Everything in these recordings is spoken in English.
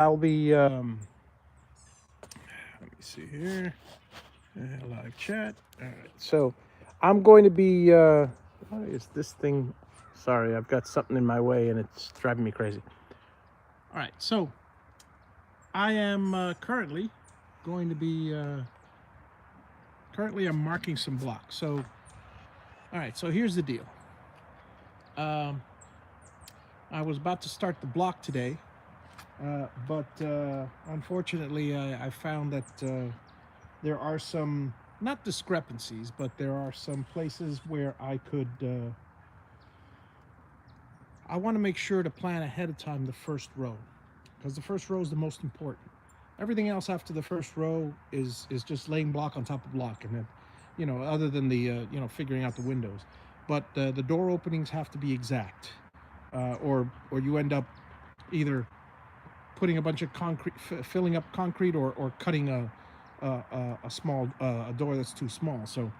I'll be, let me see here, live chat. All right, so I'm going to be, what is this thing? Sorry, I've got something in my way and it's driving me crazy. All right, so I am currently going to be, currently I'm marking some blocks. So, all right, so here's the deal. Um, I was about to start the block today, but unfortunately, I found that there are some, not discrepancies, but there are some places where I want to make sure to plan ahead of time the first row, because the first row is the most important. Everything else after the first row is just laying block on top of block, and then, other than the figuring out the windows, but the door openings have to be exact, or you end up either putting a bunch of concrete, filling up concrete, or cutting a small a door that's too small. So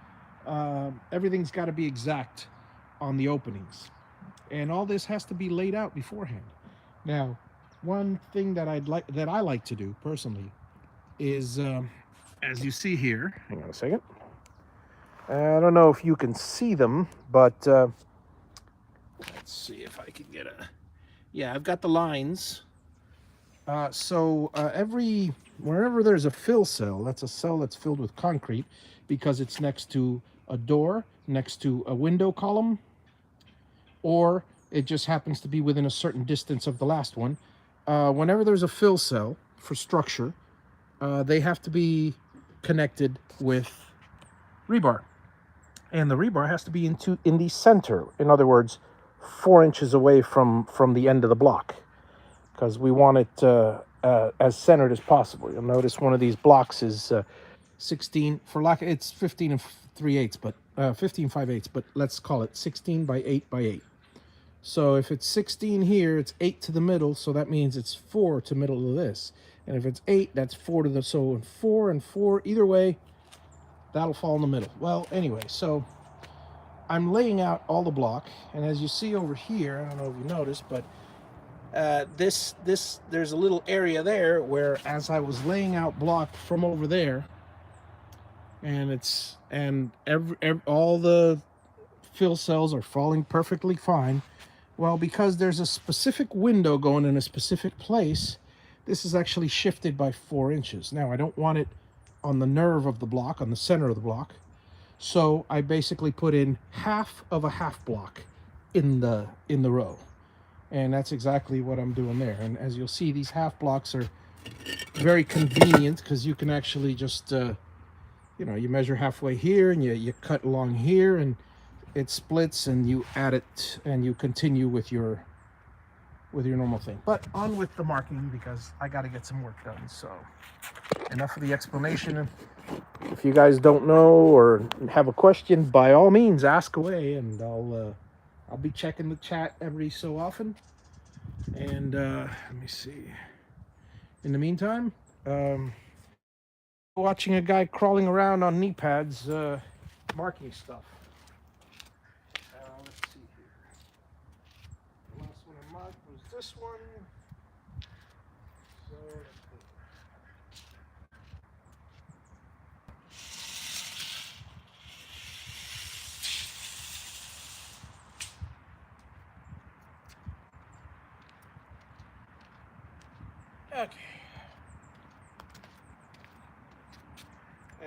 everything's got to be exact on the openings, and all this has to be laid out beforehand. Now, one thing that I like to do personally is, as you see here. Hang on a second. I don't know if you can see them, but let's see if I can get a. Yeah, I've got the lines. So wherever there's a fill cell, that's a cell that's filled with concrete because it's next to a door, next to a window column, or it just happens to be within a certain distance of the last one. Whenever there's a fill cell for structure, they have to be connected with rebar, and the rebar has to be in the center. In other words, 4 inches away from the end of the block, because we want it as centered as possible. You'll notice one of these blocks is 16, it's 15 and 3/8, but 15 5/8, but let's call it 16 by 8 by 8. So if it's 16 here, it's 8 to the middle, so that means it's 4 to middle of this. And if it's 8, that's 4 to the, so 4 and 4, either way, that'll fall in the middle. Well, anyway, so I'm laying out all the block, and as you see over here, I don't know if you noticed, but there's a little area there where, as I was laying out block from over there, and all the fill cells are falling perfectly fine. Well, because there's a specific window going in a specific place, this is actually shifted by 4 inches. Now, I don't want it on the nerve of the block, on the center of the block. So I basically put in half of a half block in the row. And that's exactly what I'm doing there. And as you'll see, these half blocks are very convenient because you can actually just, you measure halfway here and you cut along here, and it splits, and you add it and you continue with your normal thing. But on with the marking, because I got to get some work done. So enough of the explanation. If you guys don't know or have a question, by all means ask away, and I'll be checking the chat every so often. And let me see. In the meantime, watching a guy crawling around on knee pads, marking stuff. Let's see here. The last one I marked was this one. So let's go. Okay.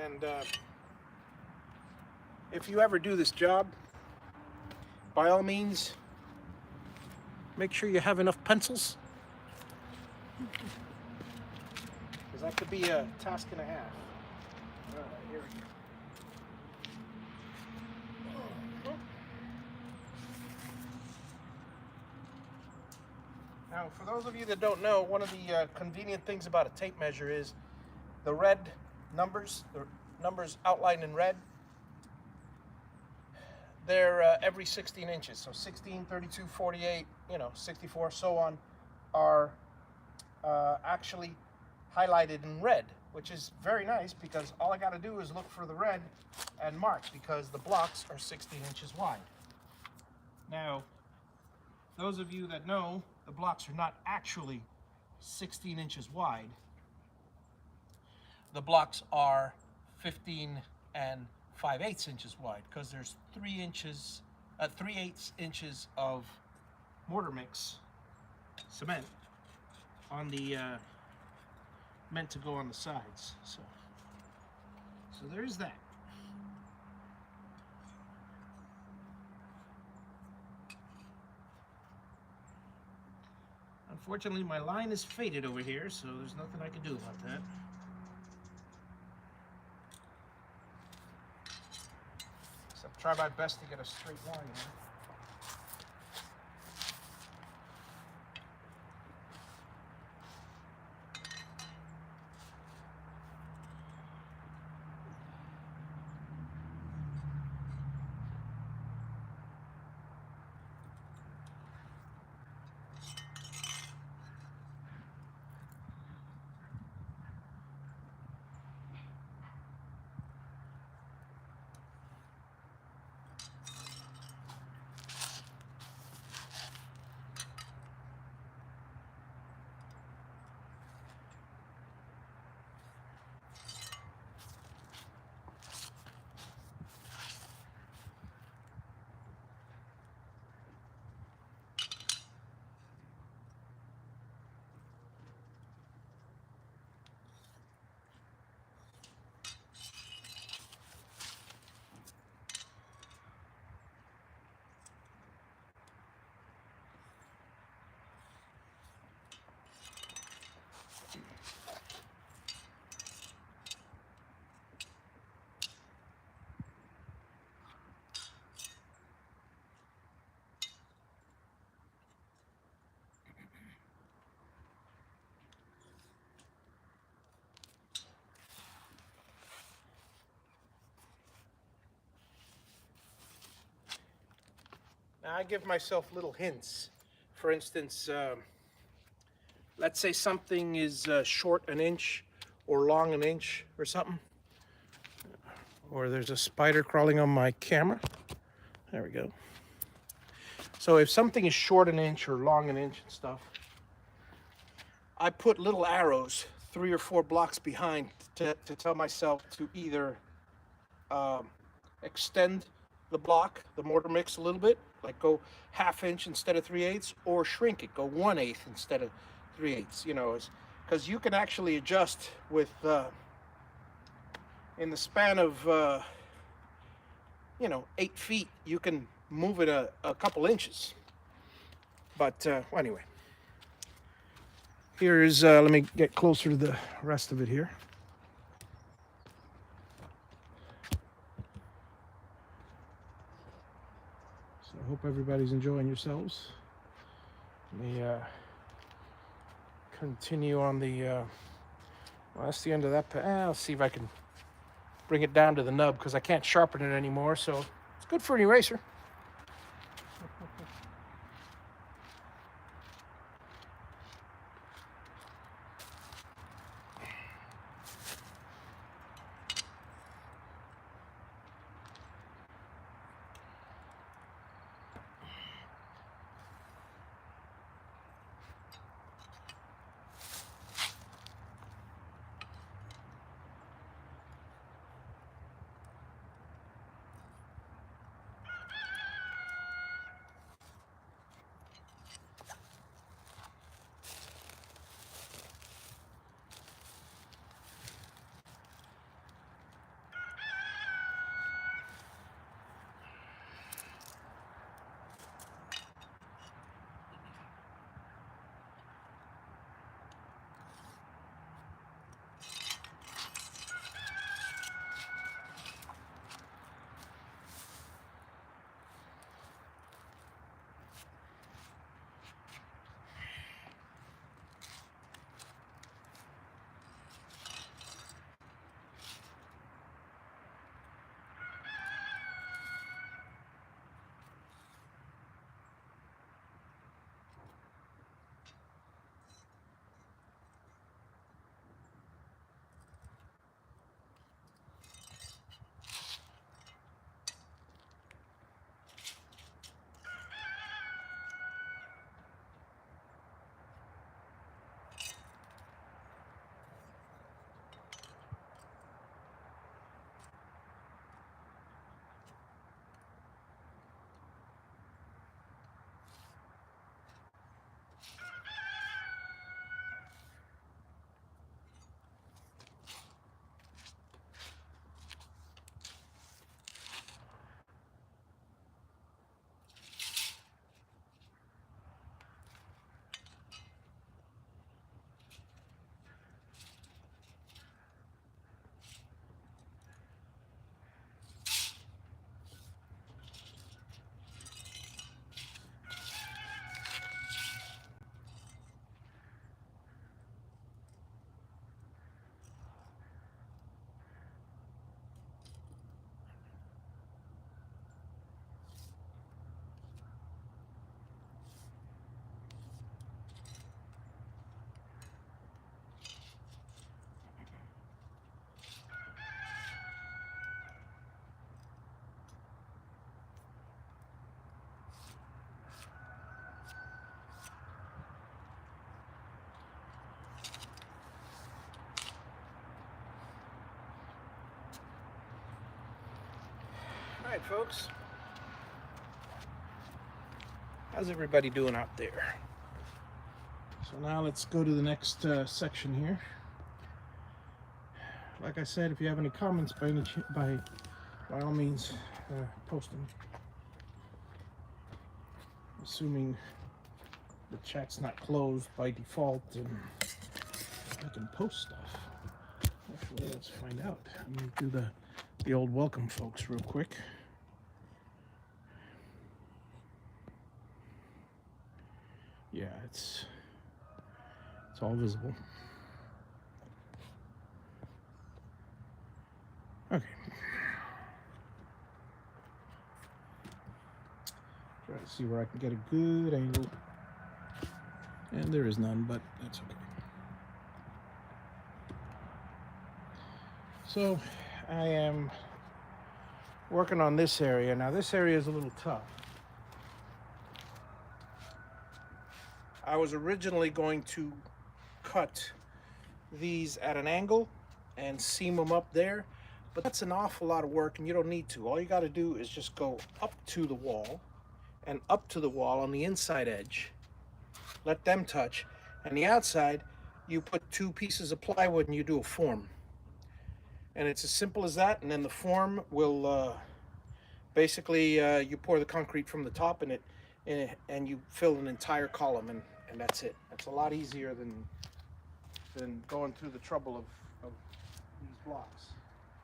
And if you ever do this job, by all means, make sure you have enough pencils, because that could be a task and a half. All right, here we go. Now, for those of you that don't know, one of the convenient things about a tape measure is the red numbers, the numbers outlined in red, they're every 16 inches. So 16, 32, 48, 64, so on, are actually highlighted in red, which is very nice, because all I got to do is look for the red and mark, because the blocks are 16 inches wide. Now, those of you that know, the blocks are not actually 16 inches wide. The blocks are 15 and 5/8 inches wide because there's 3/8 inches of mortar mix cement on the meant to go on the sides. So there's that. Unfortunately, my line is faded over here, so there's nothing I can do about that. Except try my best to get a straight line here. Now I give myself little hints. For instance, let's say something is short an inch or long an inch or something. Or there's a spider crawling on my camera. There we go. So if something is short an inch or long an inch and stuff, I put little arrows 3 or 4 blocks behind to tell myself to either extend the block, the mortar mix a little bit, like go 1/2 inch instead of 3/8, or shrink it, go 1/8 instead of 3/8. You know, because you can actually adjust with in the span of 8 feet, you can move it a couple inches. But anyway, here's let me get closer to the rest of it here. So I hope everybody's enjoying yourselves. Let me continue on the well, that's the end of that. I'll see if I can bring it down to the nub because I can't sharpen it anymore, so it's good for an eraser. Alright folks, how's everybody doing out there? So now let's go to the next section here. Like I said, if you have any comments by all means post them. Assuming the chat's not closed by default and I can post stuff. Actually, let's find out. Let me do the old welcome folks real quick. Yeah, it's all visible. Okay. Try to see where I can get a good angle. And there is none, but that's okay. So I am working on this area. Now this area is a little tough. I was originally going to cut these at an angle and seam them up there, but that's an awful lot of work and you don't need to. All you got to do is just go up to the wall and up to the wall on the inside edge, let them touch, and the outside you put 2 pieces of plywood and you do a form. And it's as simple as that, and then the form will basically you pour the concrete from the top in it and you fill an entire column, and that's it. That's a lot easier than going through the trouble of these blocks,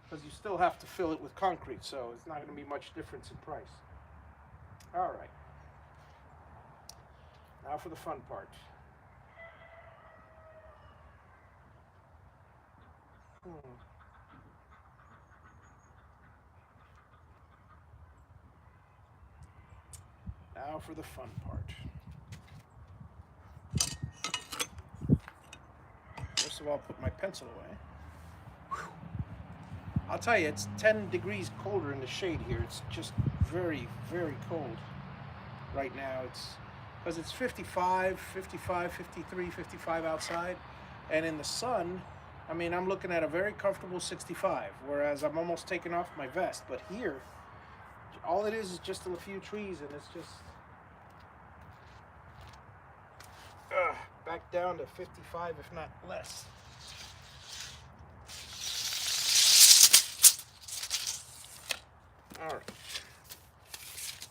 because you still have to fill it with concrete, so it's not going to be much difference in price. All right, now for the fun part. Now for the fun part. First of all, put my pencil away. Whew. I'll tell you, it's 10 degrees colder in the shade here. It's just very, very cold right now. It's because it's 55, 53, 55 outside. And in the sun, I mean, I'm looking at a very comfortable 65, whereas I'm almost taking off my vest. But here, all it is just a few trees, and it's just back down to 55, if not less. All right,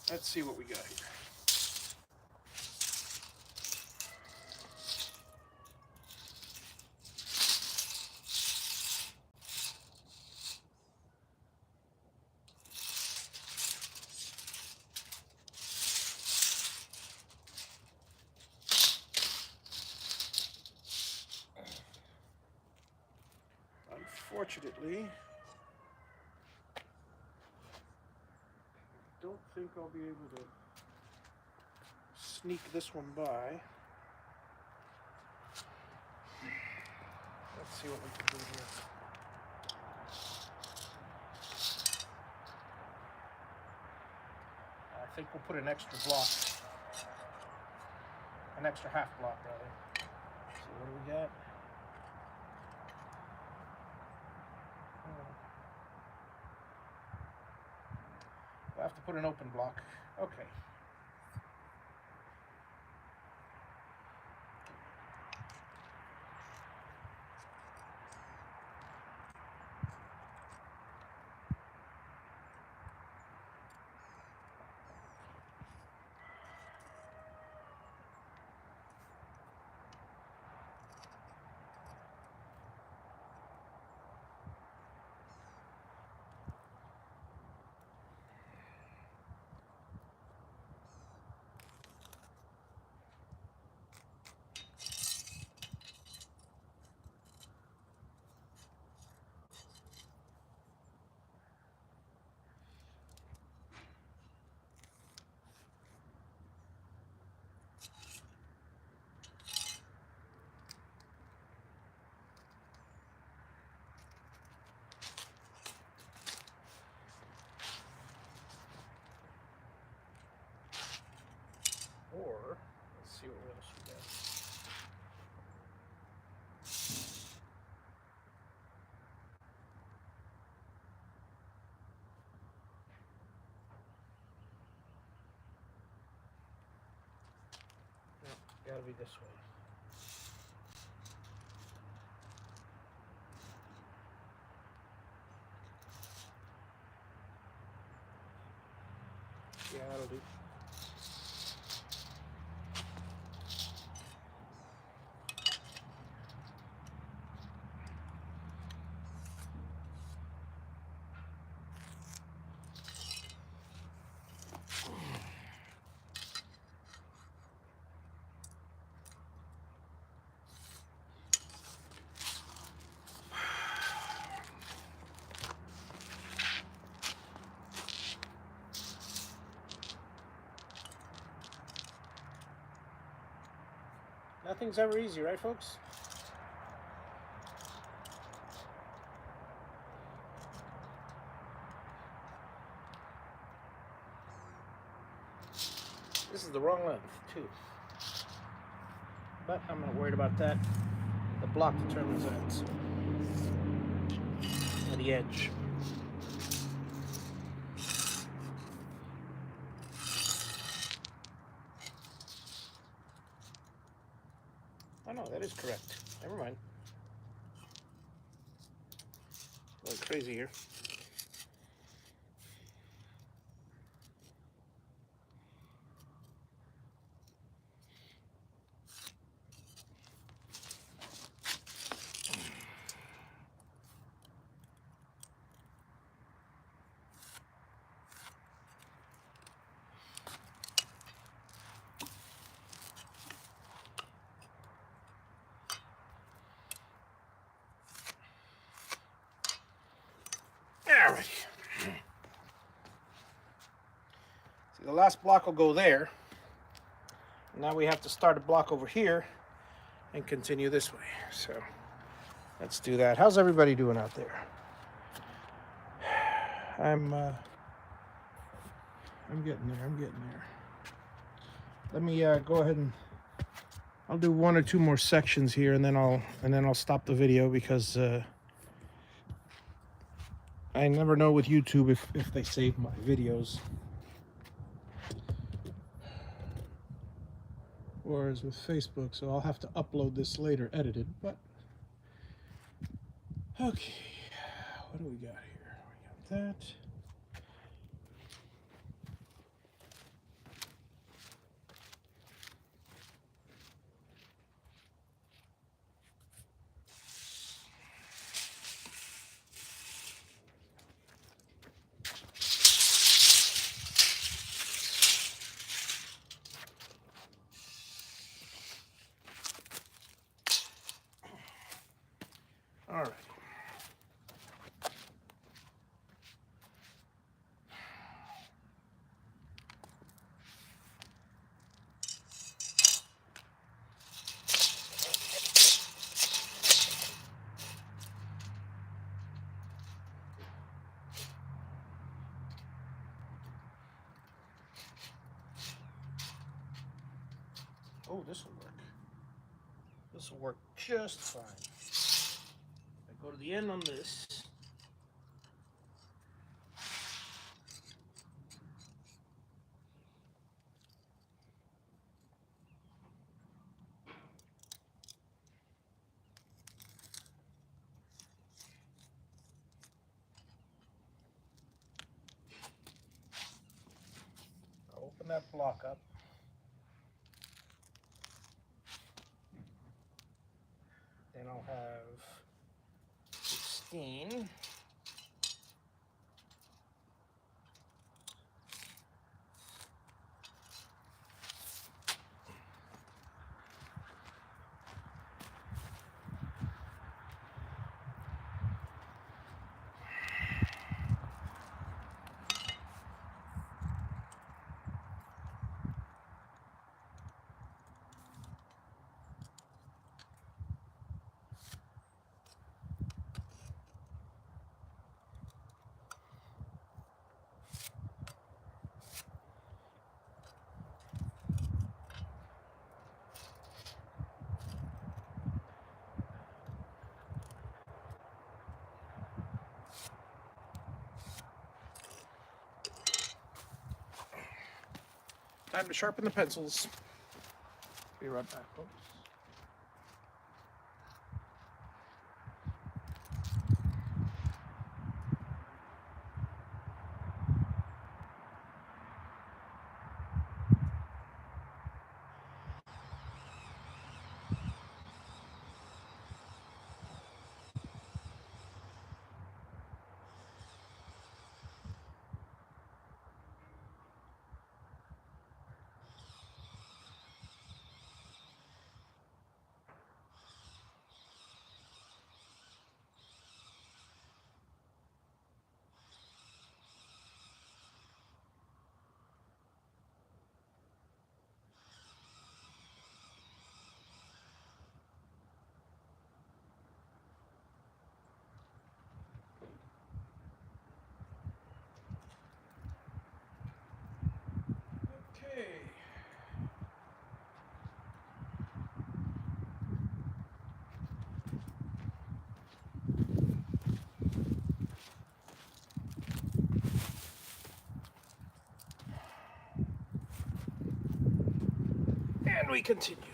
let's see what we got here. Unfortunately, I don't think I'll be able to sneak this one by. Let's see what we can do here. I think we'll put an extra block, an extra half block rather. So what do we got? We'll have to put an open block. Okay. Gotta be this way. Yeah, that'll do. Nothing's ever easy, right, folks? This is the wrong length, too. But I'm not worried about that. The block determines that. So. And the edge. Oh no, that is correct. Never mind. Going crazy here. All right. See, the last block will go there. Now we have to start a block over here and continue this way. So let's do that. How's everybody doing out there? I'm getting there. I'm getting there. Let me go ahead and I'll do one or two more sections here, and then I'll stop the video because I never know with YouTube if they save my videos. Whereas with Facebook, so I'll have to upload this later edited, but okay. What do we got here? We got that. All right. Oh, this will work. This will work just fine. I go to the end on this. I'll open that block up. Then I'll have 16. Time to sharpen the pencils. Be right back, folks. Okay. And we continue.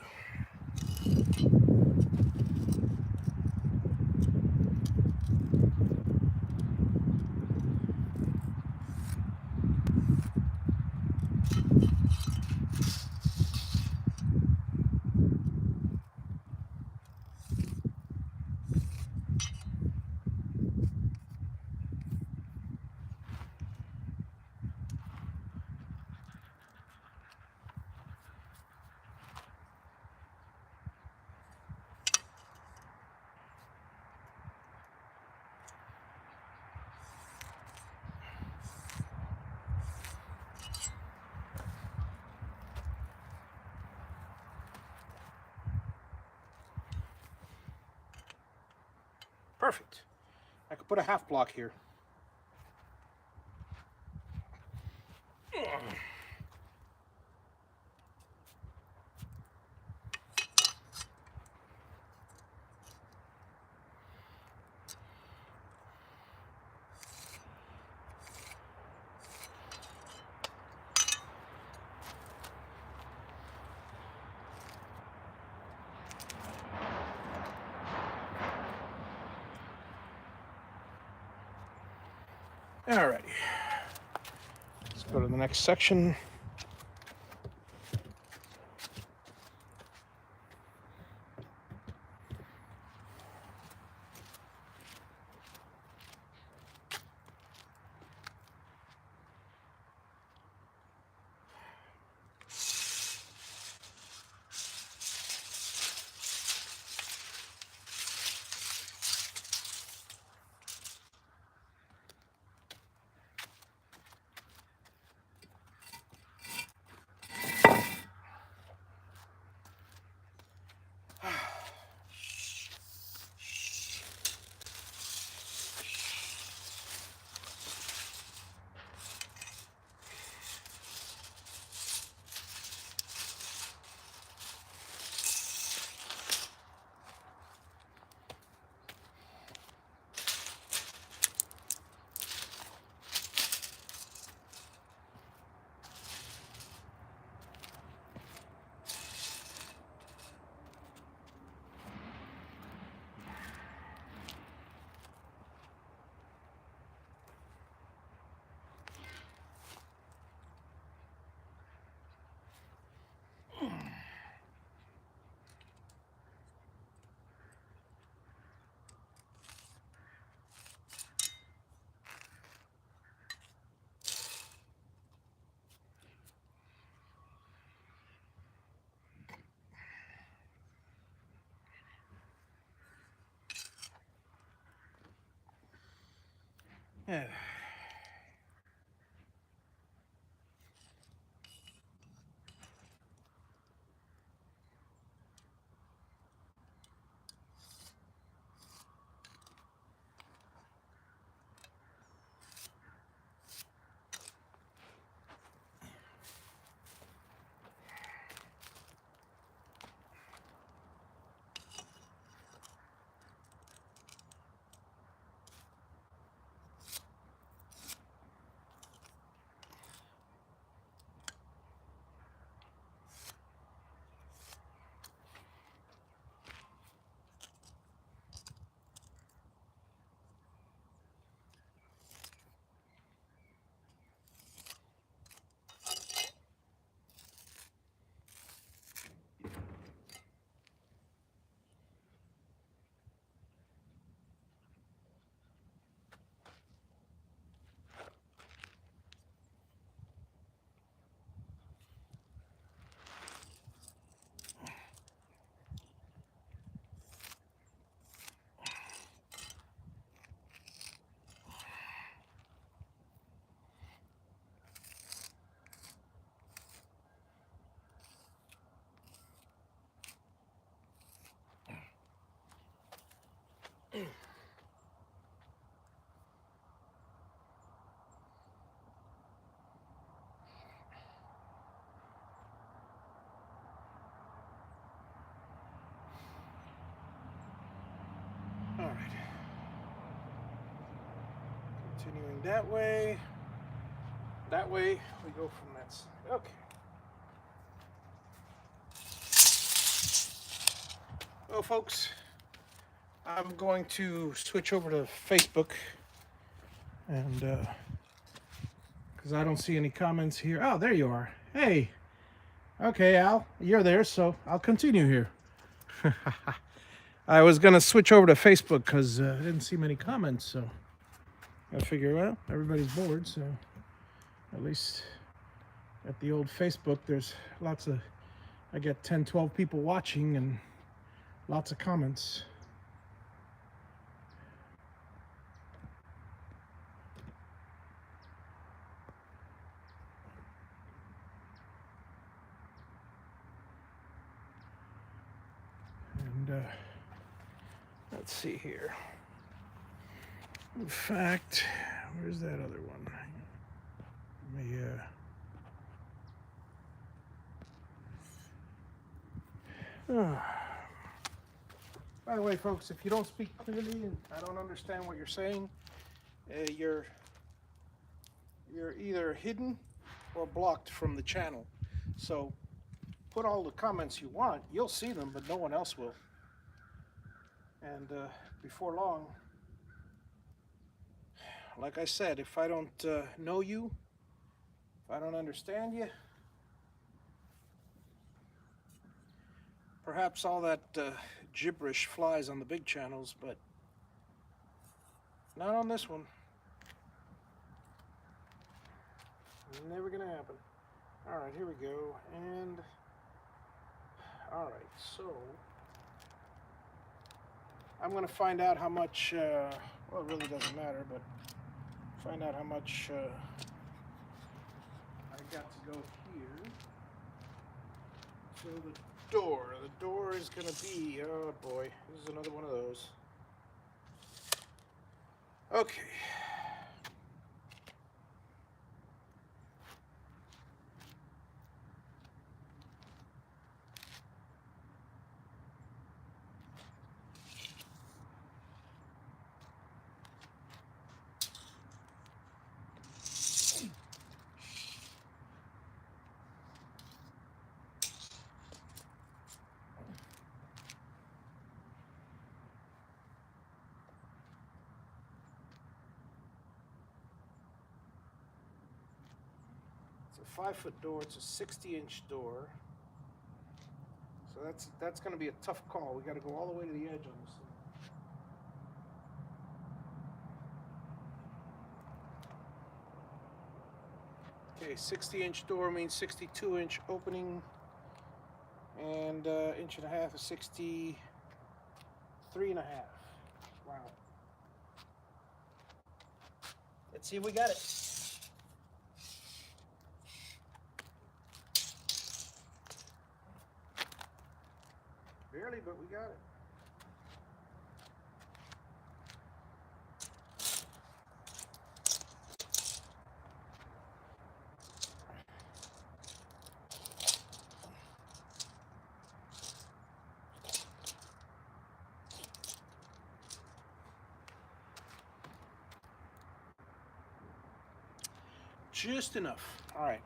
Perfect. I could put a half block here. Alrighty. Let's go to the next section. Yeah. All right. Continuing that way. That way we go from that side. Okay. Well, folks, I'm going to switch over to Facebook, and because I don't see any comments here. Oh, there you are. Hey. Okay, Al, you're there, so I'll continue here. I was gonna switch over to Facebook because I didn't see many comments, so I figure, well, everybody's bored, so at least at the old Facebook, there's lots of, I get 10, 12 people watching and lots of comments. And let's see here. In fact, where's that other one? Let me, By the way, folks, if you don't speak clearly and I don't understand what you're saying, you're either hidden or blocked from the channel. So put all the comments you want. You'll see them, but no one else will. And before long, like I said, if I don't know you, if I don't understand you, perhaps all that gibberish flies on the big channels, but not on this one. Never gonna happen. All right, here we go. And all right, so I'm gonna find out how much. Well, it really doesn't matter, but find out how much I got to go here. So the door is gonna be. Oh boy, this is another one of those. Okay. It's a 5-foot door. It's a 60-inch door. So that's going to be a tough call. We got to go all the way to the edge on this thing. Okay, 60-inch door means 62-inch opening, and inch and a half is 63 and a half. Wow. Let's see if we got it. Barely, but we got it. Just enough. All right.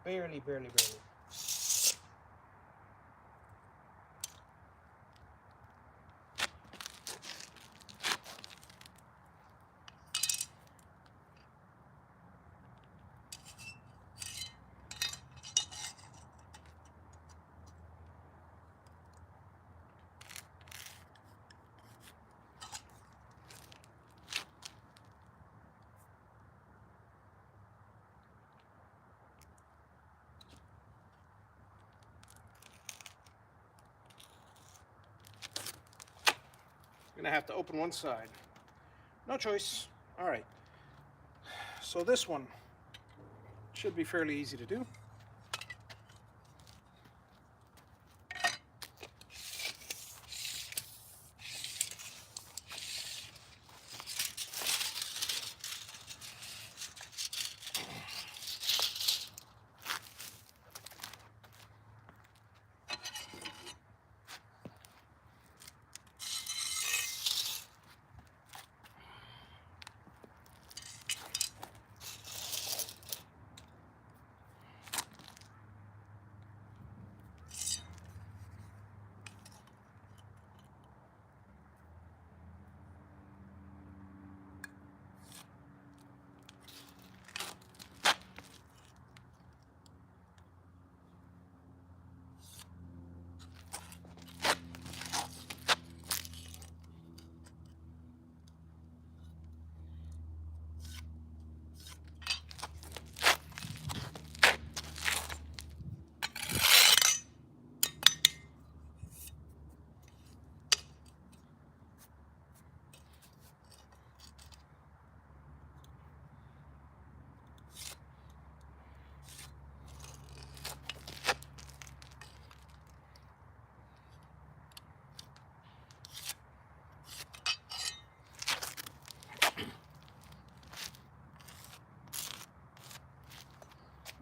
Barely, barely, barely. I'm gonna have to open one side. No choice. All right. So this one should be fairly easy to do.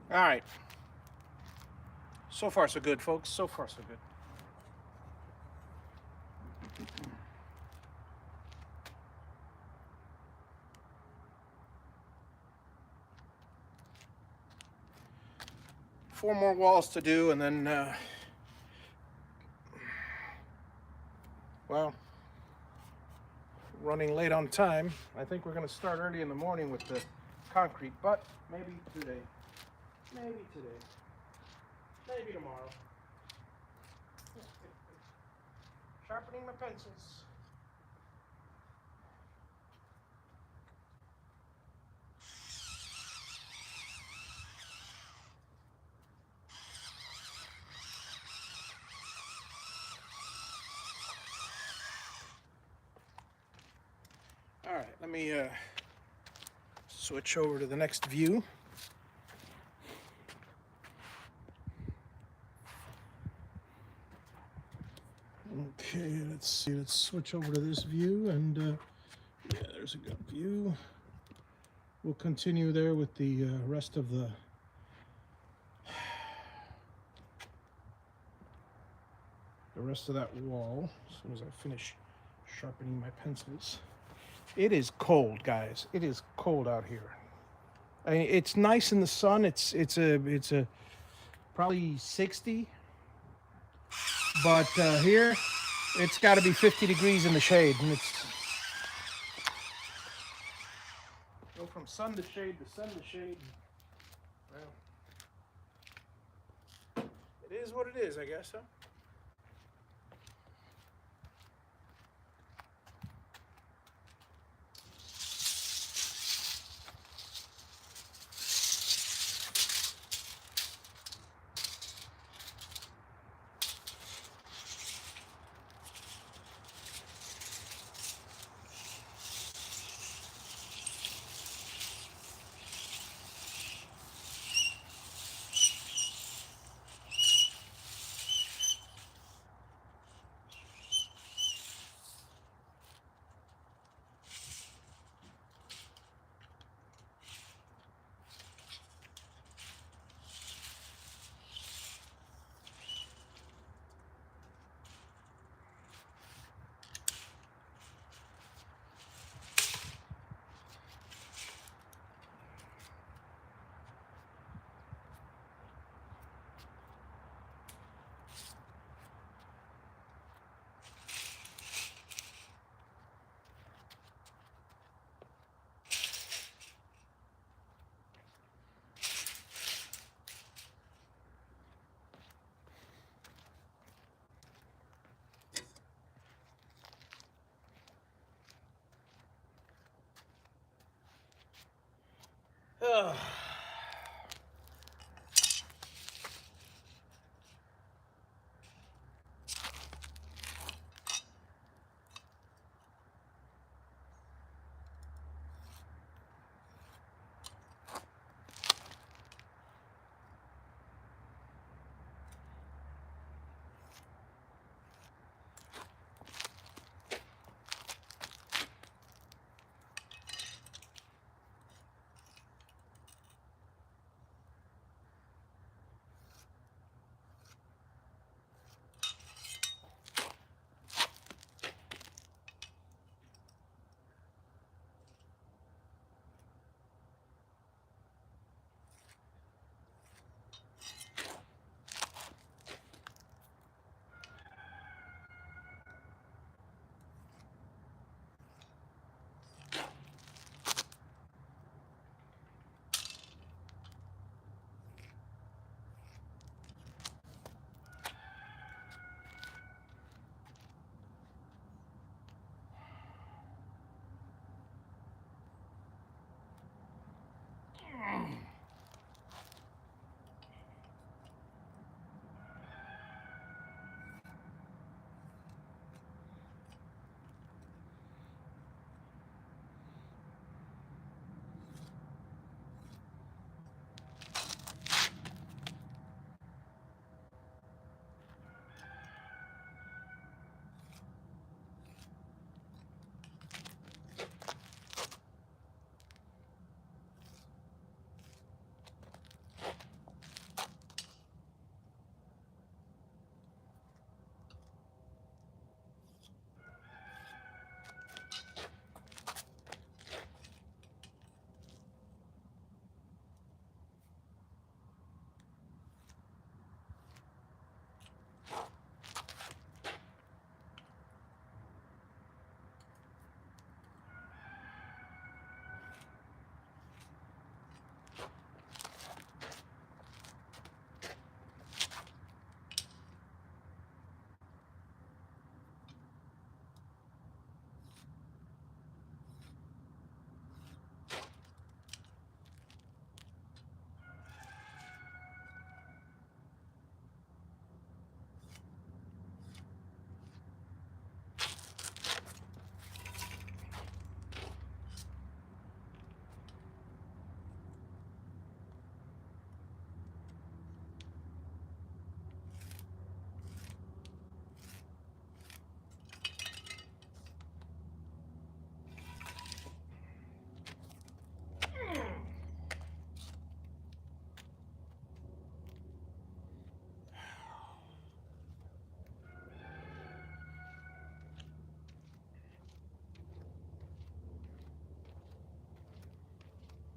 All right. So far, so good, folks. So far, so good. Four more walls to do, and then, well, running late on time. I think we're going to start early in the morning with the concrete, but maybe today. Maybe today. Maybe tomorrow. Sharpening my pencils. All right, let me switch over to the next view. Okay, let's see. Let's switch over to this view, and yeah, there's a good view. We'll continue there with the rest of the rest of that wall as soon as I finish sharpening my pencils. It is cold, guys. It is cold out here. I mean, it's nice in the sun. It's a probably 60, but here it's got to be 50 degrees in the shade, and it's go from sun to shade to sun to shade. Well, it is what it is, I guess. Huh?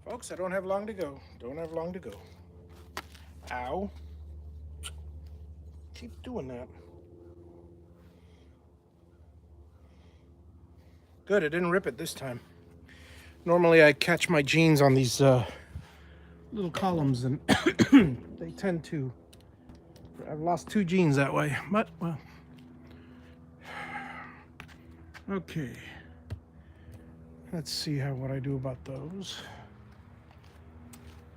Folks, I don't have long to go. Don't have long to go. Ow. Keep doing that. Good, I didn't rip it this time. Normally I catch my jeans on these little columns and they tend to... I've lost 2 jeans that way, but, well... Okay. Let's see what I do about those.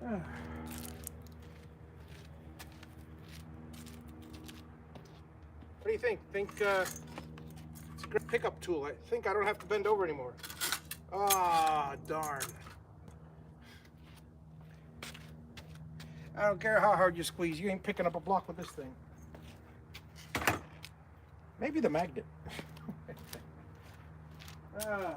What do you think? It's a great pickup tool. I think I don't have to bend over anymore. Ah, darn. I don't care how hard you squeeze. You ain't picking up a block with this thing. Maybe the magnet. Ah.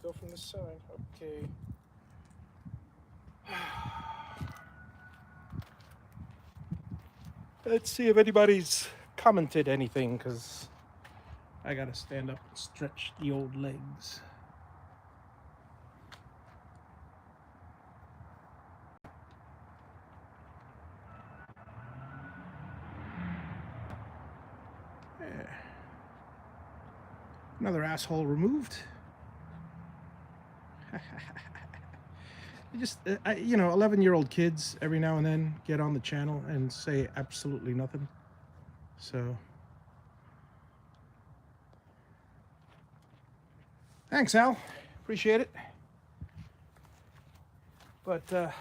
go from this side. Okay. Let's see if anybody's commented anything, because I gotta stand up and stretch the old legs. Another asshole removed. Just, 11-year-old kids every now and then get on the channel and say absolutely nothing. So, thanks, Al. Appreciate it. But the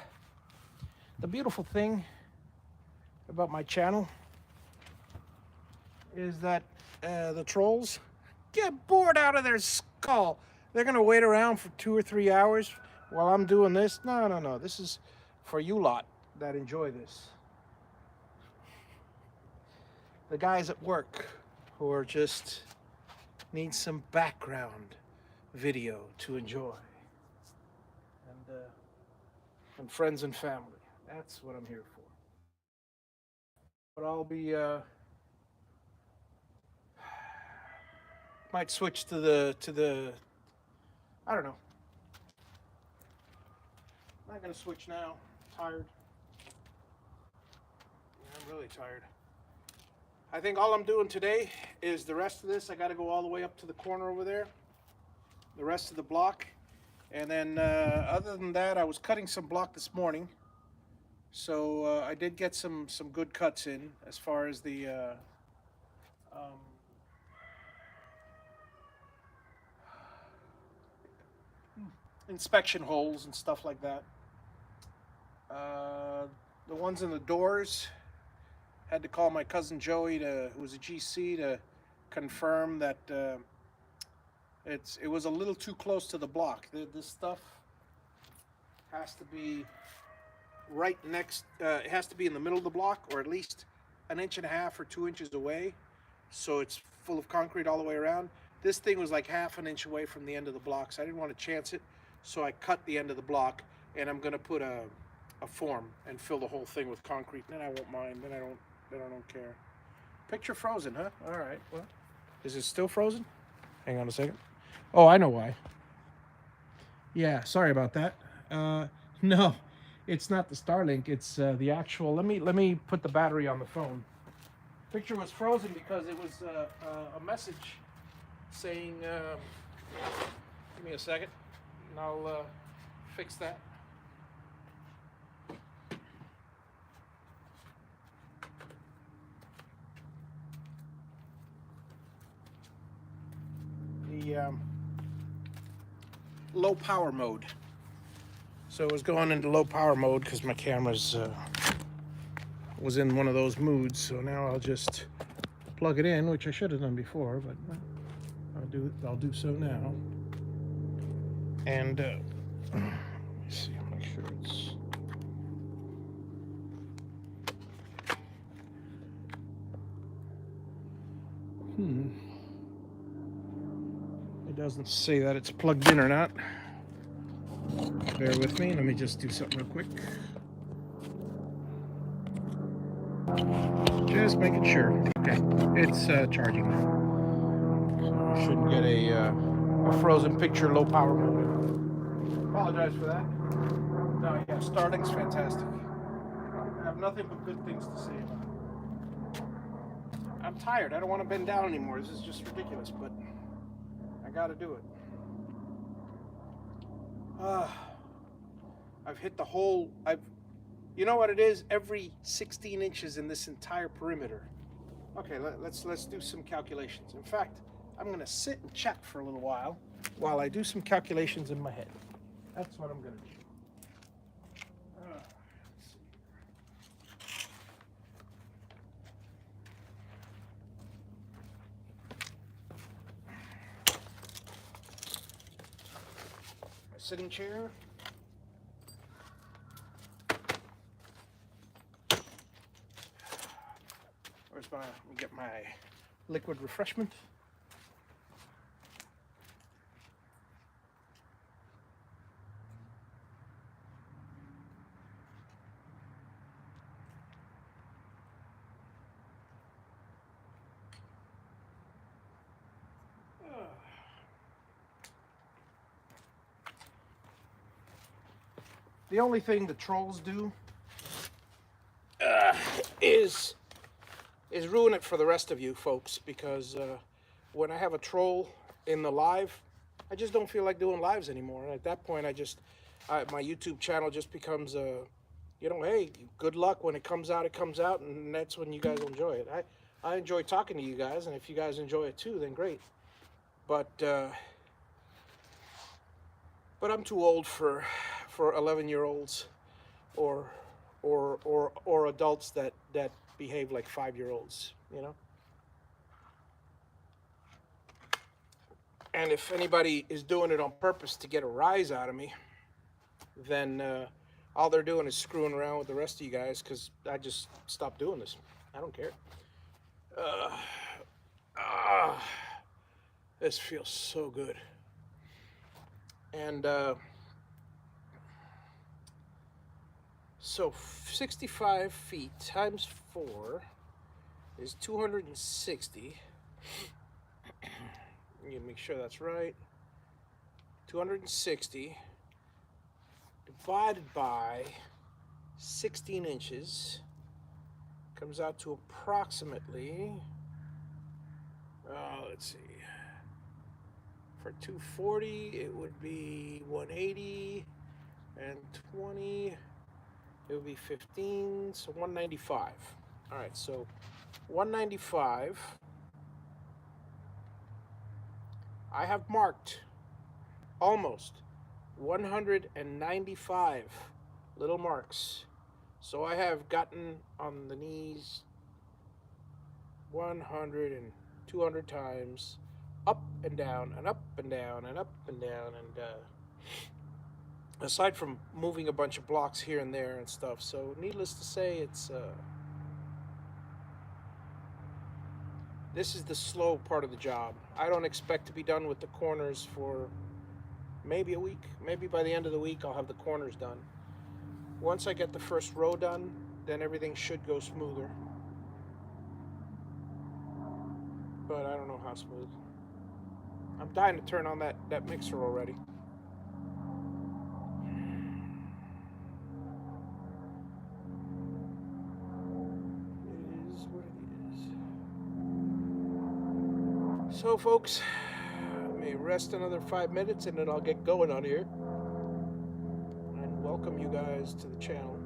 beautiful thing about my channel is that the trolls get bored out of their skull. They're gonna wait around for 2 or 3 hours while I'm doing this. No. This is for you lot that enjoy this. The guys at work who are just need some background video to enjoy. And friends and family. That's what I'm here for. But I'll be might switch to the I don't know. I'm not gonna switch now. I'm tired. Yeah, I'm really tired. I think all I'm doing today is the rest of this. I got to go all the way up to the corner over there. The rest of the block. And then other than that, I was cutting some block this morning. So I did get some good cuts in as far as the inspection holes and stuff like that. The ones in the doors, had to call my cousin Joey, who was a GC, to confirm that it was a little too close to the block. This stuff has to be right next. It has to be in the middle of the block, or at least 1.5 inches or 2 inches away, so it's full of concrete all the way around. This thing was like 1/2 inch away from the end of the block, so I didn't want to chance it. So I cut the end of the block, and I'm gonna put a form and fill the whole thing with concrete. Then I won't mind. Then I don't care. Picture frozen, huh? All right. Well, is it still frozen? Hang on a second. Oh, I know why. Yeah, sorry about that. No, it's not the Starlink. It's the actual. Let me put the battery on the phone. Picture was frozen because it was a message saying. Give me a second, and I'll fix that. The low power mode. So it was going into low power mode because my camera's was in one of those moods. So now I'll just plug it in, which I should have done before, but I'll do so now. And let me see, make sure it's. It doesn't say that it's plugged in or not. Bear with me. Let me just do something real quick. Just making sure. Okay, it's charging now. So I shouldn't get a frozen picture low power mode. Apologize for that. No, yeah, Starlink's fantastic. I have nothing but good things to say about it. I'm tired. I don't want to bend down anymore. This is just ridiculous, but I got to do it. I've hit the whole. You know what it is? Every 16 inches in this entire perimeter. Okay, let's do some calculations. In fact, I'm going to sit and chat for a little while I do some calculations in my head. That's what I'm going to do. Let's see. My sitting chair. Let me get my liquid refreshment. The only thing the trolls do is ruin it for the rest of you folks, because when I have a troll in the live, I just don't feel like doing lives anymore. And at that point, my YouTube channel just becomes a, hey, good luck. When it comes out, and that's when you guys will enjoy it. I enjoy talking to you guys, and if you guys enjoy it too, then great. But I'm too old for 11-year-olds or adults that behave like 5-year-olds, And if anybody is doing it on purpose to get a rise out of me, then all they're doing is screwing around with the rest of you guys, because I just stopped doing this. I don't care. This feels so good. And so 65 feet times 4 is 260. You make sure that's right. 260 divided by 16 inches comes out to approximately, let's see, for 240 it would be 180, and 20 it would be 15, so 195. All right, so 195, I have marked almost 195 little marks. So I have gotten on the knees 100 and 200 times, up and down and up and down and up and down, and aside from moving a bunch of blocks here and there and stuff. So needless to say, this is the slow part of the job. I don't expect to be done with the corners for maybe a week. Maybe by the end of the week I'll have the corners done. Once I get the first row done, then everything should go smoother. But I don't know how smooth. I'm dying to turn on that mixer already. It is what it is. So folks, I may rest another 5 minutes and then I'll get going on here. And welcome you guys to the channel.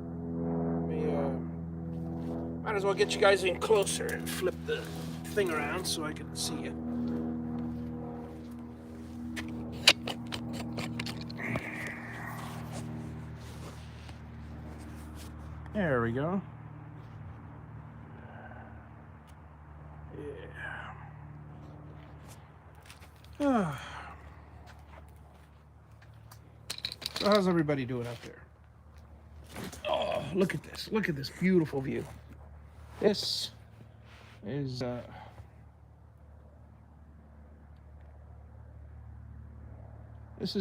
Might as well get you guys in closer and flip the thing around so I can see you. There we go. Yeah. So how's everybody doing out there? Oh, look at this. Look at this beautiful view. This is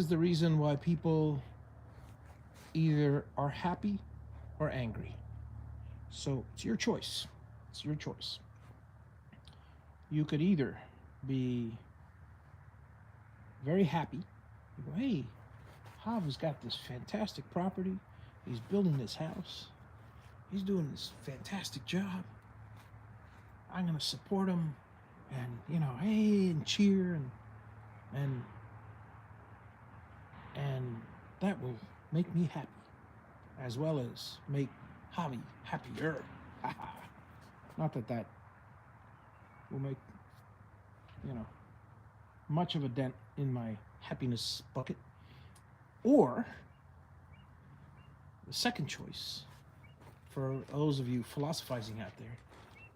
the reason why people either are happy or angry. So it's your choice. It's your choice. You could either be very happy. You go, hey, Javi's got this fantastic property. He's building this house. He's doing this fantastic job. I'm gonna support him, and hey, and cheer, and that will make me happy, as well as make Javi happier. Not that will make much of a dent in my happiness bucket. Or the second choice, for those of you philosophizing out there,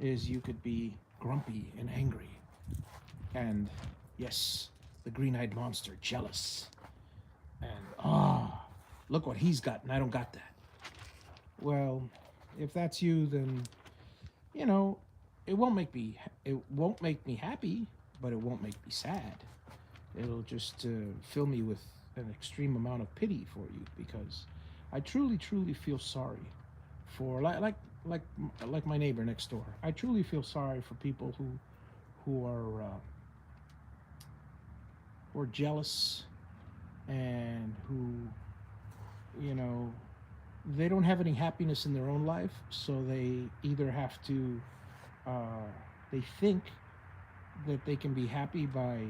is you could be grumpy and angry, and yes, the green-eyed monster, jealous, and look what he's got and I don't got that. Well, if that's you, then it won't make me happy, but it won't make me sad. It'll just fill me with an extreme amount of pity for you, because I truly feel sorry for like my neighbor next door. I truly feel sorry for people who are jealous, and who they don't have any happiness in their own life, so they either have to, uh, they think that they can be happy by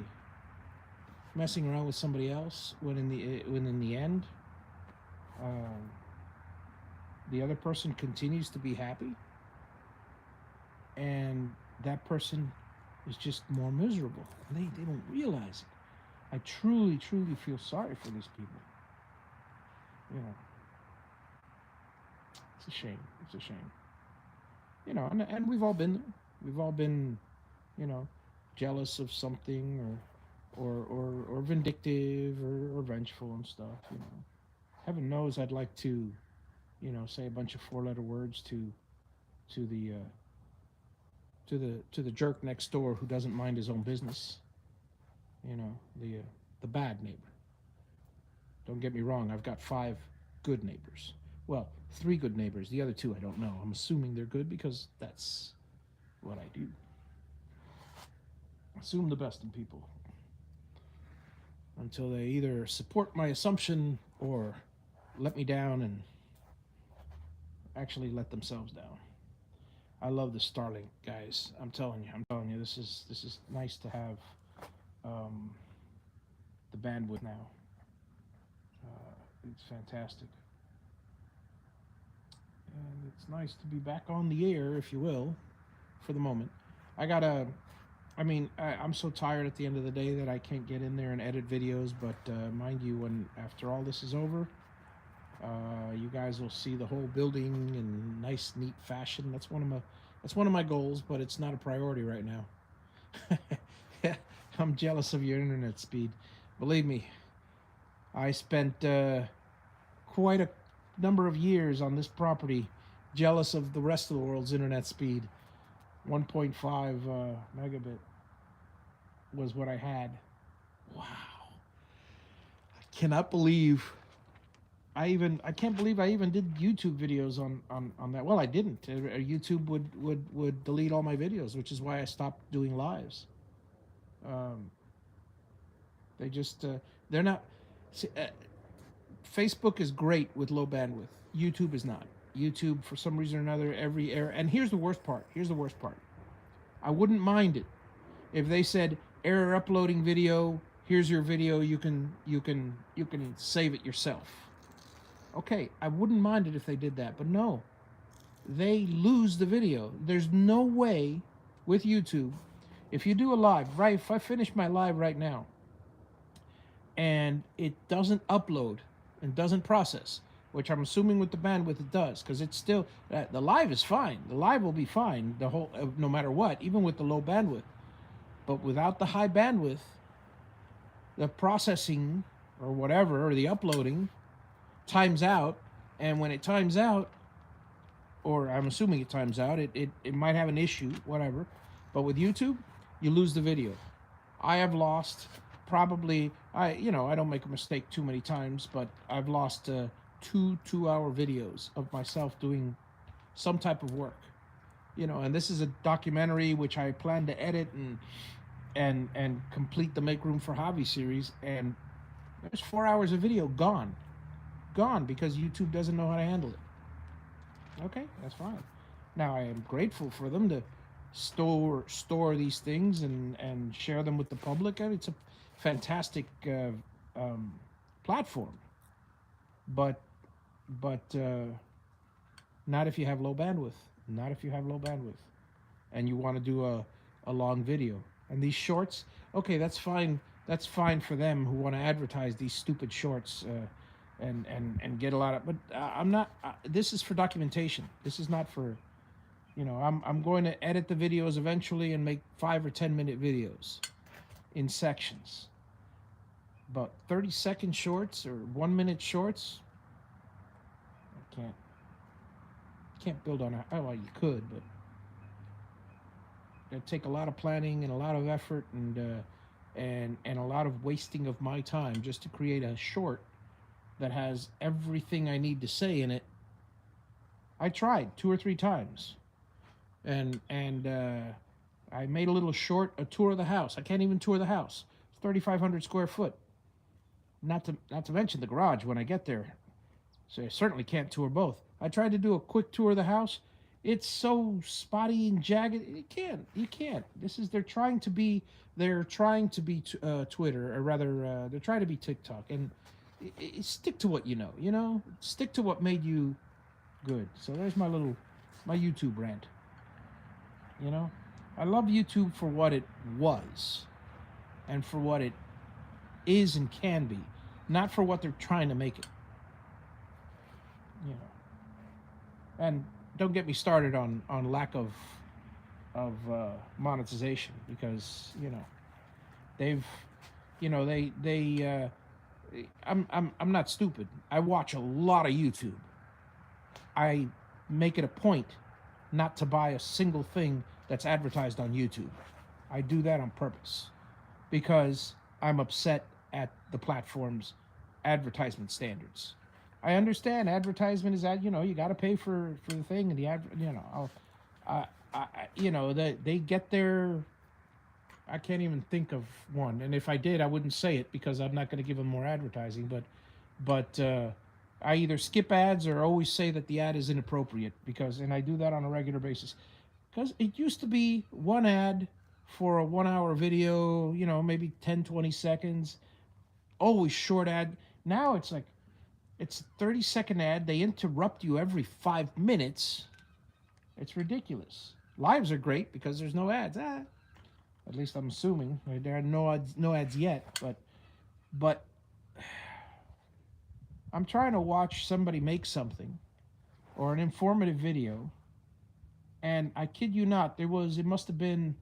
messing around with somebody else, when in the end, um, the other person continues to be happy, and that person is just more miserable. And they don't realize it. I truly, truly feel sorry for these people. You know, it's a shame. It's a shame. You know, and we've all been there. We've all been, you know, jealous of something, or vindictive, or vengeful and stuff. You know, heaven knows I'd like to, you know, say a bunch of four-letter words to the to the jerk next door who doesn't mind his own business. You know, the bad neighbor. Don't get me wrong. I've got 5 good neighbors. Well, 3 good neighbors. The other 2 I don't know. I'm assuming they're good because that's what I do. Assume the best in people until they either support my assumption or let me down and actually let themselves down. I love the Starlink, guys. I'm telling you. I'm telling you. This is nice to have, um, the bandwidth now. It's fantastic, and it's nice to be back on the air, if you will, for the moment. I gotta. I mean, I'm so tired at the end of the day that I can't get in there and edit videos. But mind you, when after all this is over, you guys will see the whole building in nice, neat fashion. That's one of my goals, but it's not a priority right now. I'm jealous of your internet speed. Believe me, I spent quite a number of years on this property, jealous of the rest of the world's internet speed. 1.5 megabit was what I had. Wow. I cannot believe I can't believe I even did YouTube videos on that. Well, I didn't. YouTube would delete all my videos, which is why I stopped doing lives. Um, they just they're not. See, Facebook is great with low bandwidth. YouTube is not. YouTube, for some reason or another, every error. And here's the worst part. Here's the worst part. I wouldn't mind it if they said error uploading video. Here's your video. You can save it yourself. Okay, I wouldn't mind it if they did that, but no, they lose the video. There's no way with YouTube. If you do a live, right? If I finish my live right now, and it doesn't upload and doesn't process, which I'm assuming with the bandwidth it does, because it's still the live is fine. The live will be fine the whole no matter what, even with the low bandwidth. But without the high bandwidth, the processing or whatever, or the uploading, times out, and when it times out, or I'm assuming it times out, it might have an issue, whatever. But with YouTube, you lose the video. I have lost probably, I don't make a mistake too many times, but I've lost 2 2-hour videos of myself doing some type of work. And this is a documentary which I plan to edit and complete the Make Room for Javi series, and there's 4 hours of video gone because YouTube doesn't know how to handle it. Okay, that's fine. Now I am grateful for them to store these things and share them with the public. I mean, it's a fantastic platform, but not if you have low bandwidth. Not if you have low bandwidth, and you want to do a long video. And these shorts, okay, that's fine. That's fine for them who want to advertise these stupid shorts. And get a lot of, but I'm not. This is for documentation. This is not for, I'm going to edit the videos eventually and make 5 or 10 minute videos in sections. But 30-second shorts or 1 minute shorts, I can't build on it. Oh, well, you could, but it'd take a lot of planning and a lot of effort and a lot of wasting of my time just to create a short that has everything I need to say in it. I tried 2 or 3 times, and I made a little short, a tour of the house. I can't even tour the house. It's 3,500 square foot. Not to mention the garage when I get there. So I certainly can't tour both. I tried to do a quick tour of the house. It's so spotty and jagged. You can't. You can't. This is they're trying to be Twitter, or rather, they're trying to be TikTok. And stick to what you know. You know, stick to what made you good. So there's my YouTube rant. You know, I love YouTube for what it was, and for what it is and can be, not for what they're trying to make it. You know, and don't get me started on lack of monetization, because they've they I'm not stupid. I watch a lot of YouTube. I make it a point not to buy a single thing that's advertised on YouTube. I do that on purpose because I'm upset at the platform's advertisement standards. I understand advertisement is that you got to pay for the thing, and the ad they get their. I can't even think of one, and if I did, I wouldn't say it because I'm not going to give them more advertising. But I either skip ads or always say that the ad is inappropriate, and I do that on a regular basis, because it used to be one ad for a 1 hour video, maybe 10, 20 seconds, always short ad. Now it's a 30-second ad. They interrupt you every 5 minutes. It's ridiculous. Lives are great because there's no ads. At least I'm assuming there are no ads yet. But I'm trying to watch somebody make something or an informative video, and I kid you not, it must have been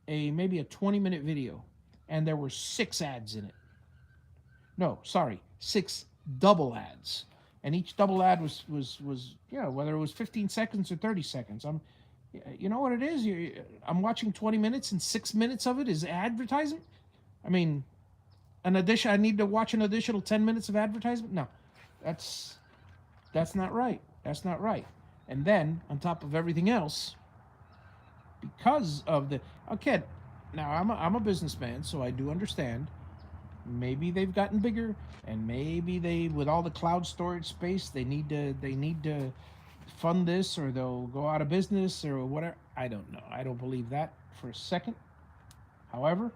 maybe a 20-minute video, and there were 6 ads in it. No, sorry, 6 double ads, and each double ad was whether it was 15 seconds or 30 seconds. You know what it is? I'm watching 20 minutes, and 6 minutes of it is advertisement. I mean, I need to watch an additional 10 minutes of advertisement. No, that's that's not right. That's not right. And then on top of everything else, because of the okay, now I'm a businessman, so I do understand. Maybe they've gotten bigger, and maybe with all the cloud storage space, they need to fund this, or they'll go out of business or whatever. I don't know. I don't believe that for a second. However,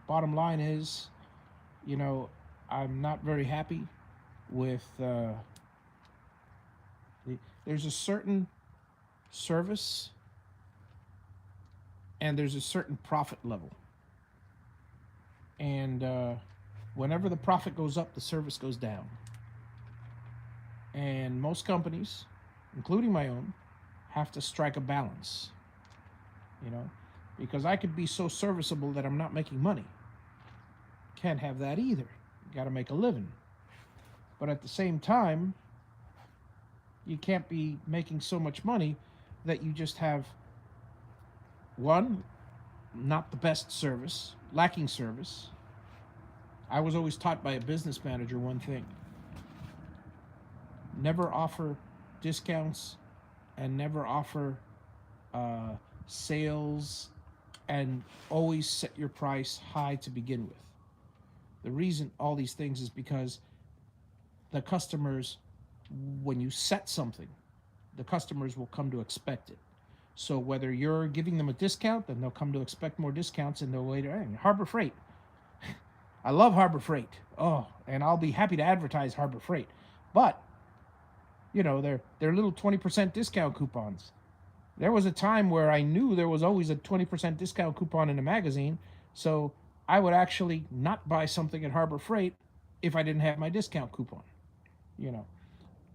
bottom line is, I'm not very happy with. There's a certain service, and there's a certain profit level. And whenever the profit goes up, the service goes down. And most companies, including my own, have to strike a balance, you know, because I could be so serviceable that I'm not making money. Can't have that either. Got to make a living. But at the same time, you can't be making so much money that you just have one, not the best service, lacking service. I was always taught by a business manager one thing: never offer discounts, and never offer sales, and always set your price high to begin with. The reason all these things is because the customers, when you set something, the customers will come to expect it. So whether you're giving them a discount, then they'll come to expect more discounts, and they'll later. Hey, Harbor Freight. I love Harbor Freight. Oh, and I'll be happy to advertise Harbor Freight. But they're little 20% discount coupons. There was a time where I knew there was always a 20% discount coupon in a magazine, so I would actually not buy something at Harbor Freight if I didn't have my discount coupon. You know,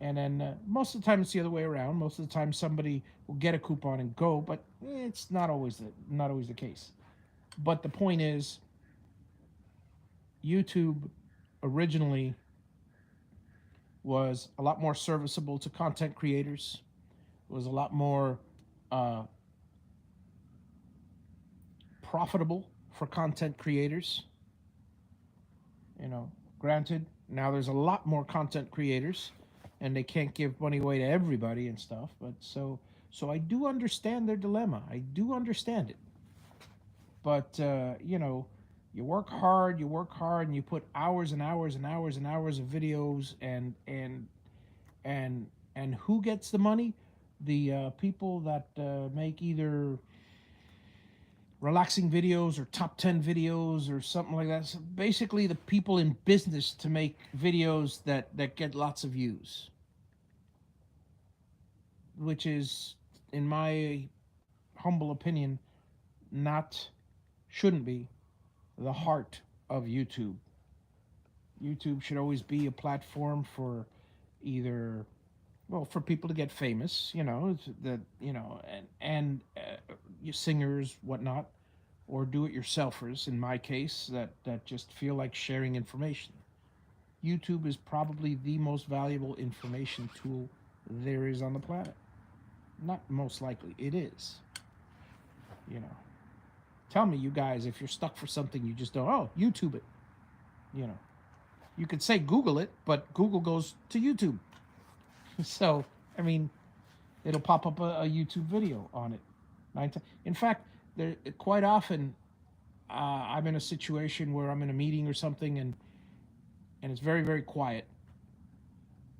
and then most of the time it's the other way around. Most of the time somebody will get a coupon and go, but it's not always the case. But the point is, YouTube originally was a lot more serviceable to content creators. It was a lot more uh, profitable for content creators. Granted, now there's a lot more content creators, and they can't give money away to everybody and stuff. But so I do understand their dilemma. I do understand it. But you work hard, and you put hours and hours and hours and hours of videos, and who gets the money? The people that make either relaxing videos or top 10 videos or something like that. So basically, the people in business to make videos that get lots of views, which is, in my humble opinion, not shouldn't be the heart of YouTube. YouTube should always be a platform for either, well, for people to get famous, that singers, whatnot, or do-it-yourselfers. In my case, that just feel like sharing information. YouTube is probably the most valuable information tool there is on the planet. Not most likely, it is. You know, tell me, you guys, if you're stuck for something, you just don't. Oh, YouTube it. You know, you could say Google it, but Google goes to YouTube. So, I mean, it'll pop up a YouTube video on it. In fact, there quite often I'm in a situation where I'm in a meeting or something, and it's very, very quiet,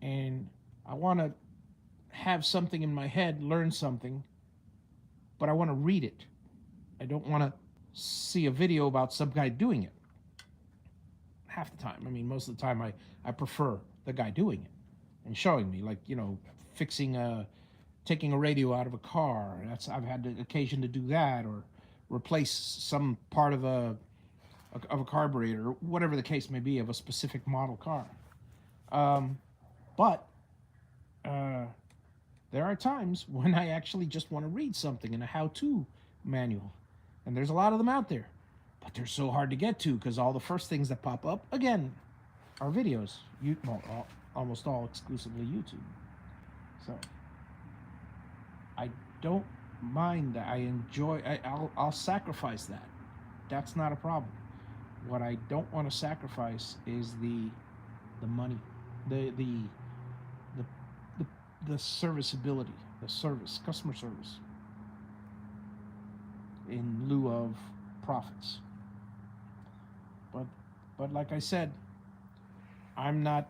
and I want to have something in my head, learn something, but I want to read it. I don't want to see a video about some guy doing it. Half the time, I mean, most of the time, I prefer the guy doing it and showing me, like, fixing taking a radio out of a car. I've had the occasion to do that, or replace some part of a carburetor, or whatever the case may be, of a specific model car. But there are times when I actually just want to read something in a how-to manual, and there's a lot of them out there, but they're so hard to get to because all the first things that pop up again are videos. Almost all exclusively YouTube. So I don't mind that. I enjoy. I'll sacrifice that. That's not a problem. What I don't want to sacrifice is the money, the serviceability, customer service, in lieu of profits. But like I said, I'm not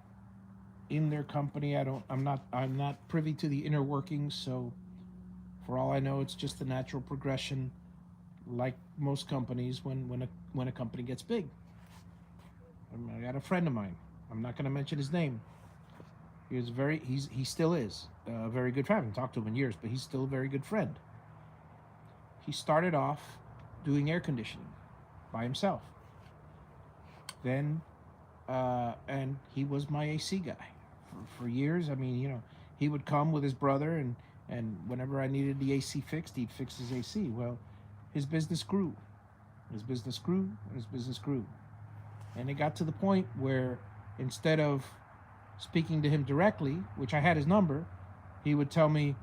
in their company. I'm not privy to the inner workings. So for all I know, it's just the natural progression, like most companies, when a company gets big. I got a friend of mine. I'm not going to mention his name. He still is a very good friend. I haven't talked to him in years, but he's still a very good friend. He started off doing air conditioning by himself. Then, and he was my AC guy for years. I mean, he would come with his brother, and whenever I needed the AC fixed, he'd fix his AC. Well, his business grew. His business grew, and his business grew. And it got to the point where, instead of speaking to him directly, which I had his number, he would tell me,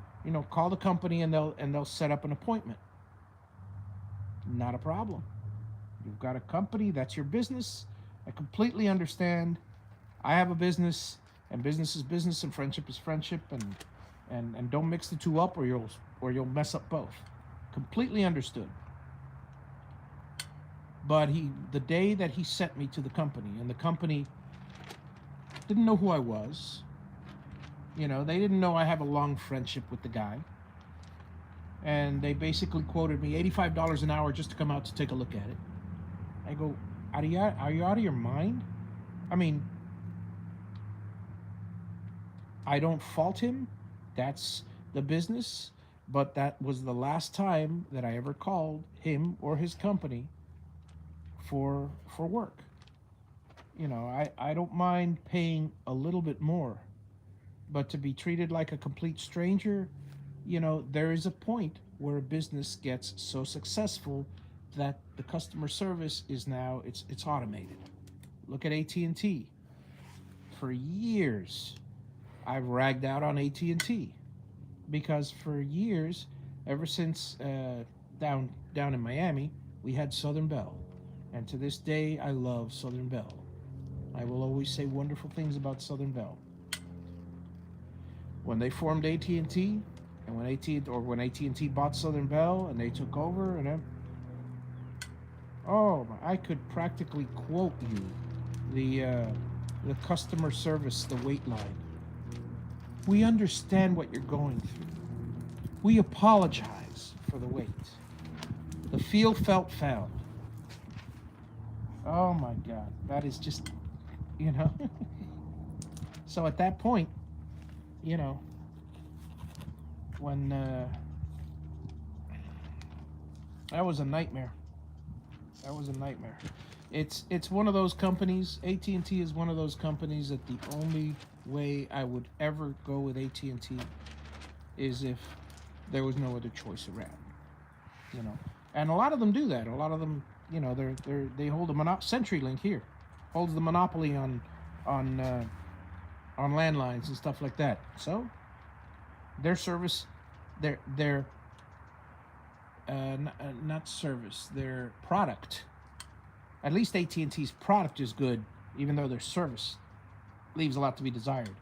call the company and they'll set up an appointment. Not a problem. You've got a company, that's your business. I completely understand. I have a business, and business is business, and friendship is friendship, and don't mix the two up, or you'll mess up both. Completely understood. But the day that he sent me to the company, and the company didn't know who I was. They didn't know I have a long friendship with the guy. And they basically quoted me $85 an hour just to come out to take a look at it. I go, are you out of your mind? I mean, I don't fault him. That's the business. But that was the last time that I ever called him or his company for work. I don't mind paying a little bit more, but to be treated like a complete stranger, there is a point where a business gets so successful that the customer service is now, it's automated. Look at AT&T. For years, I've ragged out on AT&T because for years, ever since down in Miami, we had Southern Bell, and to this day, I love Southern Bell. I will always say wonderful things about Southern Bell. When they formed AT&T, and when AT&T bought Southern Bell and they took over, Oh, I could practically quote you the customer service, the wait line. We understand what you're going through. We apologize for the wait. The feel felt found. Oh my God, that is just, you know. So at that point, you know, when that was a nightmare. That was a nightmare. It's one of those companies. AT&T is one of those companies that the only way I would ever go with AT&T is if there was no other choice around. You know, and a lot of them do that. A lot of them, you know, they hold a CenturyLink here holds the monopoly on on landlines and stuff like that. So their service, their not service, their product. At least AT&T's product is good, even though their service leaves a lot to be desired.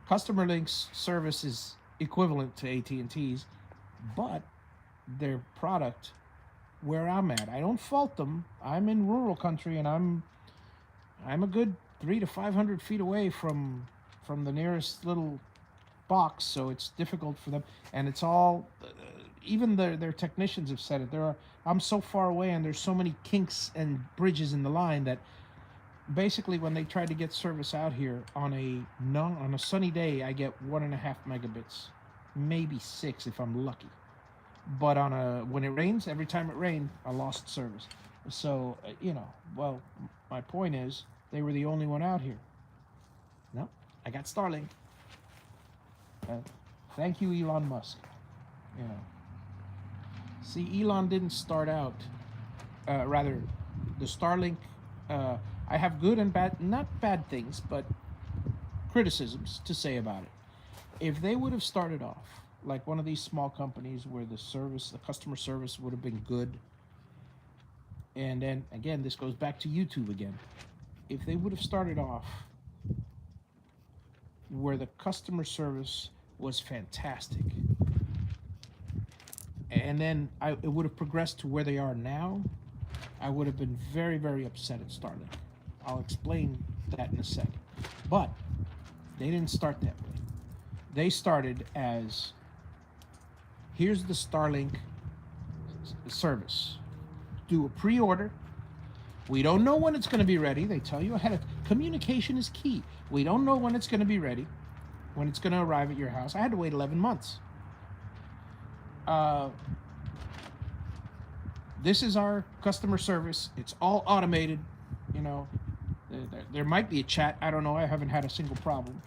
Customer Link's service is equivalent to AT&T's, but their product, where I'm at, I don't fault them. I'm in rural country, and I'm a good 300 to 500 feet away from the nearest little box, so it's difficult for them. And it's all, even their technicians have said it. I'm so far away, and there's so many kinks and bridges in the line that basically when they try to get service out here on a sunny day, I get 1.5 megabits, maybe 6 if I'm lucky. But on a when it rains, every time it rained, I lost service. So you know, well, my point is they were the only one out here. No, I got Starlink. Uh, Thank you, Elon Musk. You know, see, Elon didn't start out. Rather, the Starlink. Uh, I have good and bad, not bad things, but criticisms to say about it. If they would have started off like one of these small companies where the customer service would have been good, and then again, this goes back to YouTube again. If they would have started off where the customer service was fantastic, and then it would have progressed to where they are now, I would have been very, very upset at Starlink. I'll explain that in a second. But they didn't start that way. They started as here's the Starlink service. Do a pre order. We don't know when it's going to be ready. They tell you ahead of communication is key. We don't know when it's going to be ready, when it's going to arrive at your house. I had to wait 11 months. Uh, this is our customer service. It's all automated. You know, there might be a chat. I don't know. I haven't had a single problem.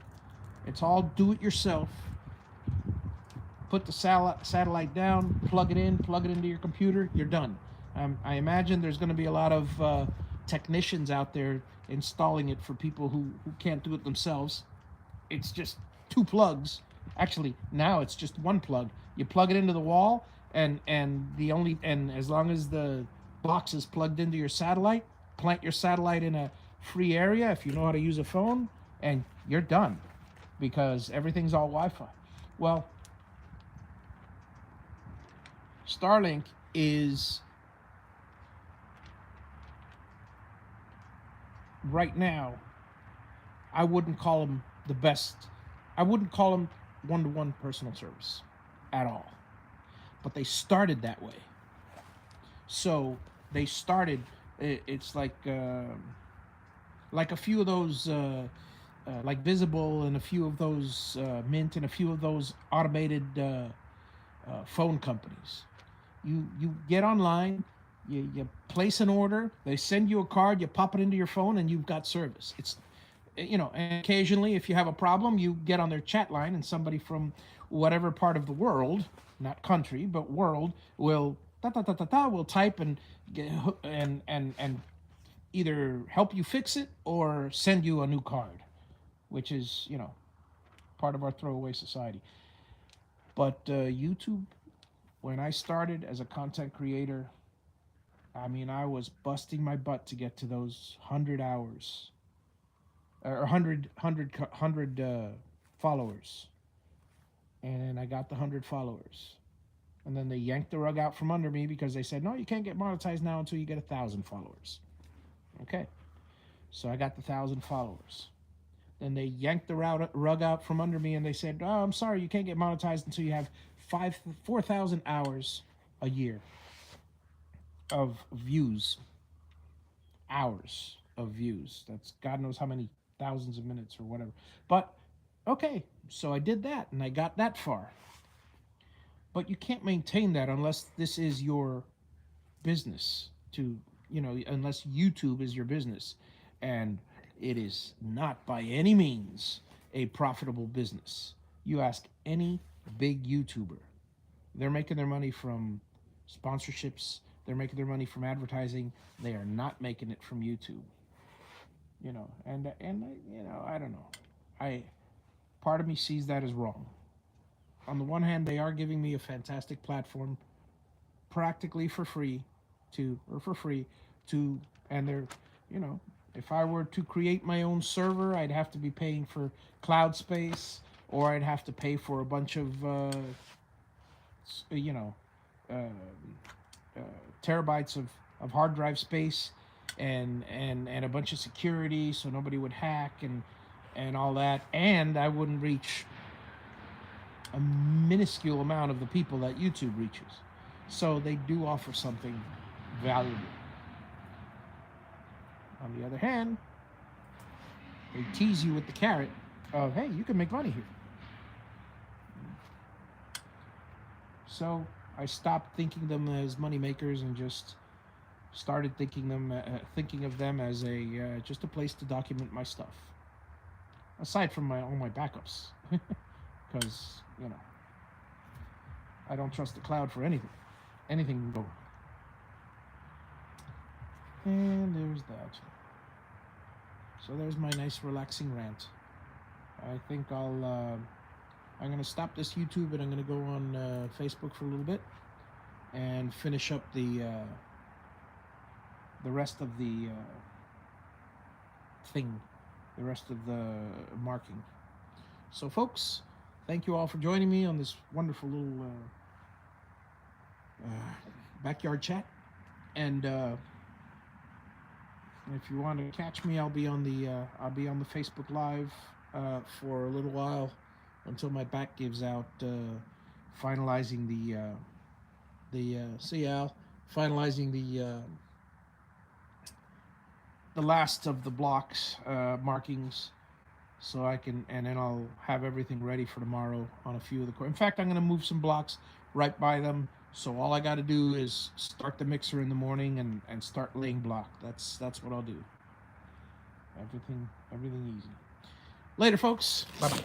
It's all do it yourself. Put the satellite down, plug it in, plug it into your computer. You're done. I imagine there's going to be a lot of technicians out there installing it for people who can't do it themselves. It's just two plugs. Actually, now it's just one plug. You plug it into the wall, and as long as the box is plugged into your satellite, plant your satellite in a free area if you know how to use a phone, and you're done because everything's all Wi-Fi. Well, Starlink is right now. I wouldn't call them the best. I wouldn't call them one-to-one personal service at all. But they started that way. So they started. It's like a few of those, like Visible, and a few of those Mint, and a few of those automated phone companies. You get online, you place an order, they send you a card, you pop it into your phone, and you've got service. It's and occasionally if you have a problem, you get on their chat line, and somebody from whatever part of the world, not country but world, will will type and and either help you fix it or send you a new card, which is part of our throwaway society. But YouTube, when I started as a content creator, I mean, I was busting my butt to get to those 100 hours or 100 followers, and I got the 100 followers. And then they yanked the rug out from under me because they said, no, you can't get monetized now until you get 1,000 followers. Okay. So I got the 1,000 followers. Then they yanked the rug out from under me and they said, oh, I'm sorry, you can't get monetized until you have 4,000 hours a year of views. Hours of views. That's God knows how many thousands of minutes or whatever. But okay, so I did that and I got that far. But you can't maintain that unless this is your business to, unless YouTube is your business. And it is not by any means a profitable business. You ask any big YouTuber, they're making their money from sponsorships, they're making their money from advertising. They are not making it from YouTube. And I don't know. Part of me sees that as wrong. On the one hand, they are giving me a fantastic platform practically for free to and they're, if I were to create my own server, I'd have to be paying for cloud space, or I'd have to pay for a bunch of terabytes of hard drive space and a bunch of security so nobody would hack and all that, and I wouldn't reach a minuscule amount of the people that YouTube reaches. So they do offer something valuable. On the other hand, they tease you with the carrot of, hey, you can make money here. So I stopped thinking them as money makers and just started thinking of them as just a place to document my stuff. Aside from all my backups, because I don't trust the cloud for anything. Anything can go. And there's that. So there's my nice relaxing rant. I think I'm going to stop this YouTube and I'm going to go on Facebook for a little bit and finish up the rest of the thing, the rest of the marking. So folks, thank you all for joining me on this wonderful little backyard chat. And if you want to catch me, I'll be on the Facebook Live for a little while until my back gives out. Finalizing the last of the blocks markings, so I can, and then I'll have everything ready for tomorrow on a few of the. In fact, I'm going to move some blocks right by them. So all I got to do is start the mixer in the morning and start laying block. That's what I'll do. Everything easy. Later, folks. Bye-bye.